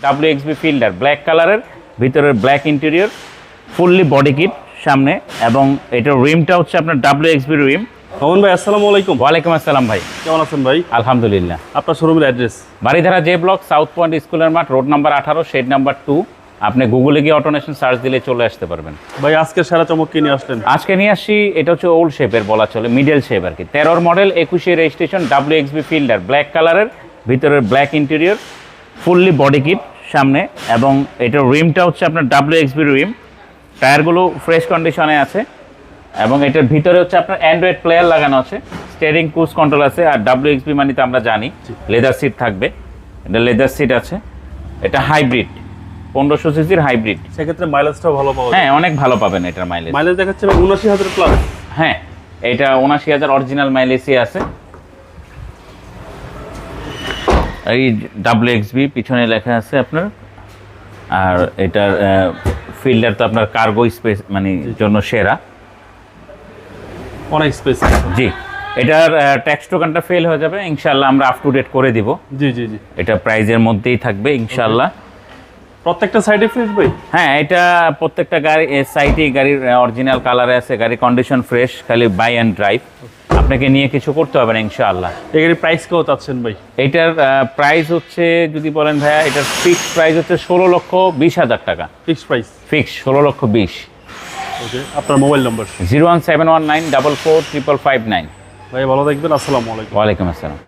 WXB fielder black কালারের, ভিতরের black interior, fully body kit সামনে, এবং এটার রিমটা হচ্ছে আপনার WXB রিম। মামুন ভাই আসসালামু আলাইকুম। ওয়ালাইকুম আসসালাম ভাই, কেমন আছেন ভাই? আলহামদুলিল্লাহ। আপনার শোরুমের address? Baridhara J block, south point স্কুলের মাঠ, রোড নাম্বার 18, শেড নাম্বার 2। আপনি গুগলে গিয়ে অটোনেশন সার্চ দিলে চলে আসতে পারবেন। ভাই আজকে সেরা চমক কি নিয়ে আসলেন? আজকে নিয়ে আসছি, এটা হচ্ছে ওল্ড শেপের বলা চলে, মিডল শেপ আর কি। 13 model, 21 registration, WXB fielder black কালারের, ভিতরের black interior, fully body kit সামনে, এবং এটার রিমটা হচ্ছে আপনার WXB রিম। টায়ারগুলো ফ্রেশ কন্ডিশনে আছে, এবং এটার ভিতরে হচ্ছে আপনার অ্যান্ড্রয়েড প্লেয়ার লাগানো আছে, স্টিয়ারিং ক্রুজ কন্ট্রোল আছে, আর WXB মানে তো আমরা জানি লেদার সিট থাকবে, এটা লেদার সিট আছে। এটা হাইব্রিড, 1500 সিসির হাইব্রিড। সেক্ষেত্রে মাইলেজটাও ভালো পাওয়া যায়। হ্যাঁ, অনেক ভালো পাবেন এটার মাইলেজ। মাইলেজ দেখাচ্ছে ভাই ৭৯,০০০ প্লাস। হ্যাঁ, এটা ৭৯,০০০ অরিজিনাল মাইলেজই আছে। এই WXB পিছনে লেখা আছে আপনার। আর এটার ফিল্ডার তো আপনার কার্গো স্পেস মানে জন্য সেরা, অনেক স্পেস। জি। এটার ট্যাক্স টোকেনটা ফেল হয়ে যাবে, ইনশাআল্লাহ আমরা আপ টু ডেট করে দিব। জি জি জি। এটা প্রাইজের মধ্যেই থাকবে ইনশাআল্লাহ। প্রত্যেকটা সাইডে ফ্রেশ ভাই? হ্যাঁ, এটা প্রত্যেকটা গাড়ি সাইডে গাড়ির অরিজিনাল কালারে আছে, গাড়ির কন্ডিশন ফ্রেশ, খালি বাই অ্যান্ড ড্রাইভ, আপনাকে নিয়ে কিছু করতে হবে না ইনশাআল্লাহ। এই গাড়ির প্রাইস কত চাচ্ছেন ভাই? এটার প্রাইস হচ্ছে, যদি বলেন ভাইয়া, এটার ফিক্সড প্রাইস হচ্ছে 16,20,000 টাকা। Fixed price? ফিক্সড 16,20,000। ওকে, আপনার মোবাইল নাম্বার? 01719445559। ভাই ভালো থাকবেন, আসসালামু আলাইকুম। ওয়ালাইকুম আসসালাম।